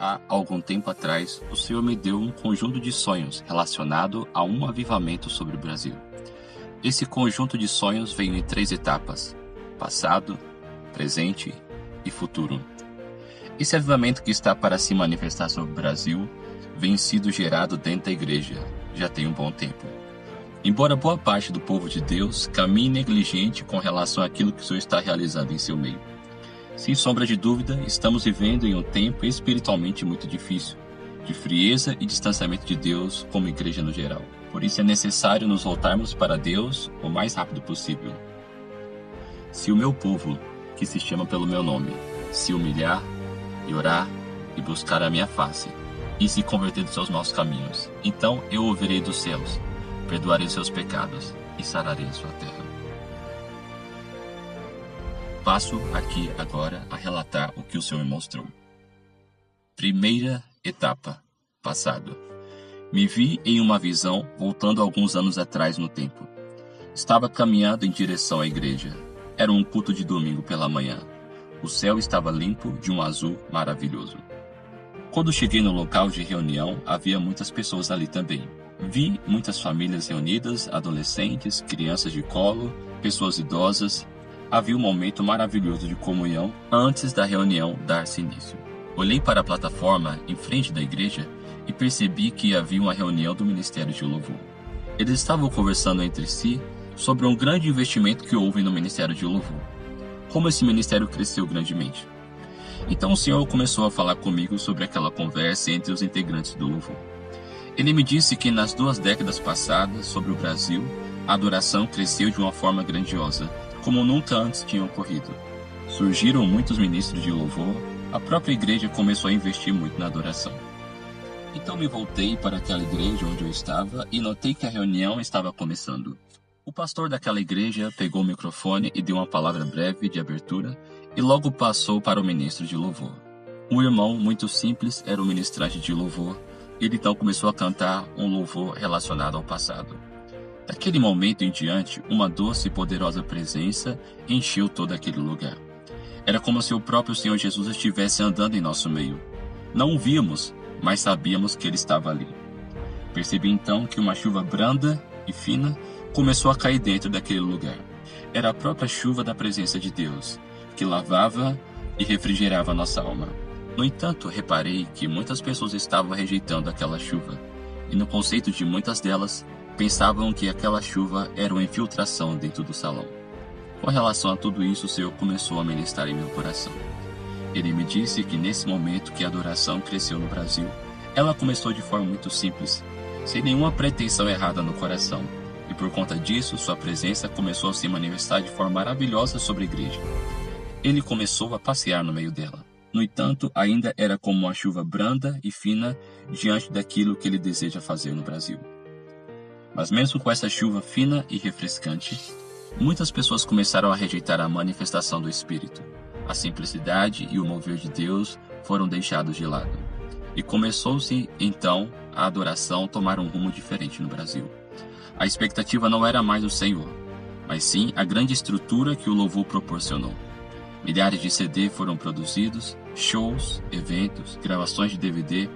Há algum tempo atrás, o Senhor me deu um conjunto de sonhos relacionado a um avivamento sobre o Brasil. Esse conjunto de sonhos veio em 3 etapas: passado, presente e futuro. Esse avivamento que está para se manifestar sobre o Brasil vem sido gerado dentro da igreja, já tem um bom tempo. Embora boa parte do povo de Deus caminhe negligente com relação àquilo que o Senhor está realizando em seu meio. Sem sombra de dúvida, estamos vivendo em um tempo espiritualmente muito difícil, de frieza e distanciamento de Deus como igreja no geral. Por isso é necessário nos voltarmos para Deus o mais rápido possível. Se o meu povo, que se chama pelo meu nome, se humilhar e orar e buscar a minha face, e se converter dos seus maus caminhos, então eu ouvirei dos céus, perdoarei seus pecados e sararei a sua terra. Passo aqui agora a relatar o que o Senhor me mostrou. Primeira etapa, passado. Me vi em uma visão voltando alguns anos atrás no tempo. Estava caminhando em direção à igreja. Era um culto de domingo pela manhã. O céu estava limpo de um azul maravilhoso. Quando cheguei no local de reunião, havia muitas pessoas ali também. Vi muitas famílias reunidas, adolescentes, crianças de colo, pessoas idosas. Havia um momento maravilhoso de comunhão antes da reunião dar-se início. Olhei para a plataforma em frente da igreja e percebi que havia uma reunião do Ministério de Louvor. Eles estavam conversando entre si sobre um grande investimento que houve no Ministério de Louvor. Como esse ministério cresceu grandemente. Então o Senhor começou a falar comigo sobre aquela conversa entre os integrantes do Louvor. Ele me disse que nas 2 décadas passadas sobre o Brasil, a adoração cresceu de uma forma grandiosa, como nunca antes tinha ocorrido. Surgiram muitos ministros de louvor, a própria igreja começou a investir muito na adoração. Então me voltei para aquela igreja onde eu estava e notei que a reunião estava começando. O pastor daquela igreja pegou o microfone e deu uma palavra breve de abertura e logo passou para o ministro de louvor. Um irmão muito simples era o ministrante de louvor, e ele então começou a cantar um louvor relacionado ao passado. Daquele momento em diante, uma doce e poderosa presença encheu todo aquele lugar. Era como se o próprio Senhor Jesus estivesse andando em nosso meio. Não o víamos, mas sabíamos que Ele estava ali. Percebi então que uma chuva branda e fina começou a cair dentro daquele lugar. Era a própria chuva da presença de Deus, que lavava e refrigerava a nossa alma. No entanto, reparei que muitas pessoas estavam rejeitando aquela chuva, e no conceito de muitas delas, pensavam que aquela chuva era uma infiltração dentro do salão. Com relação a tudo isso, o Senhor começou a ministrar em meu coração. Ele me disse que nesse momento que a adoração cresceu no Brasil, ela começou de forma muito simples, sem nenhuma pretensão errada no coração, e por conta disso, sua presença começou a se manifestar de forma maravilhosa sobre a igreja. Ele começou a passear no meio dela. No entanto, ainda era como uma chuva branda e fina diante daquilo que ele deseja fazer no Brasil. Mas mesmo com essa chuva fina e refrescante, muitas pessoas começaram a rejeitar a manifestação do Espírito. A simplicidade e o mover de Deus foram deixados de lado. E começou-se, então, a adoração tomar um rumo diferente no Brasil. A expectativa não era mais o Senhor, mas sim a grande estrutura que o louvor proporcionou. Milhares de CD foram produzidos, shows, eventos, gravações de DVD,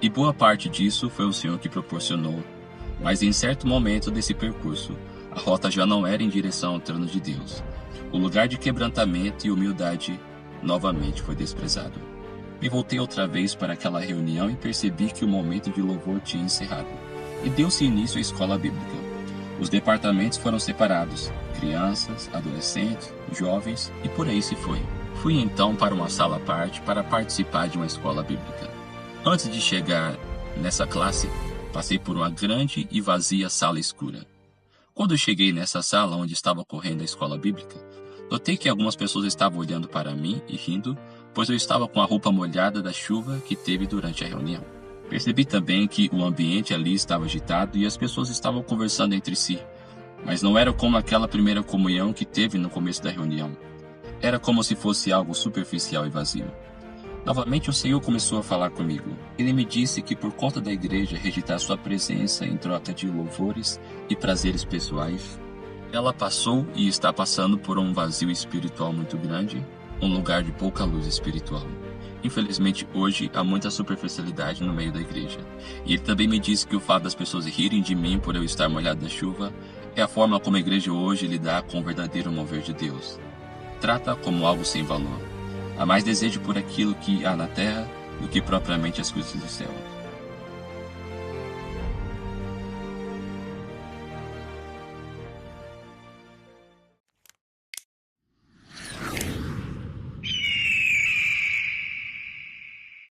e boa parte disso foi o Senhor que proporcionou. Mas em certo momento desse percurso, a rota já não era em direção ao trono de Deus. O lugar de quebrantamento e humildade novamente foi desprezado. Me voltei outra vez para aquela reunião e percebi que o momento de louvor tinha encerrado. E deu-se início à escola bíblica. Os departamentos foram separados, crianças, adolescentes, jovens e por aí se foi. Fui então para uma sala à parte para participar de uma escola bíblica. Antes de chegar nessa classe, passei por uma grande e vazia sala escura. Quando cheguei nessa sala onde estava ocorrendo a escola bíblica, notei que algumas pessoas estavam olhando para mim e rindo, pois eu estava com a roupa molhada da chuva que teve durante a reunião. Percebi também que o ambiente ali estava agitado e as pessoas estavam conversando entre si, mas não era como aquela primeira comunhão que teve no começo da reunião. Era como se fosse algo superficial e vazio. Novamente o Senhor começou a falar comigo. Ele me disse que por conta da igreja rejeitar sua presença em troca de louvores e prazeres pessoais, ela passou e está passando por um vazio espiritual muito grande, um lugar de pouca luz espiritual. Infelizmente, hoje há muita superficialidade no meio da igreja. E ele também me disse que o fato das pessoas rirem de mim por eu estar molhado da chuva é a forma como a igreja hoje lidar com o verdadeiro mover de Deus. Trata como algo sem valor. Há mais desejo por aquilo que há na terra do que propriamente as coisas do céu.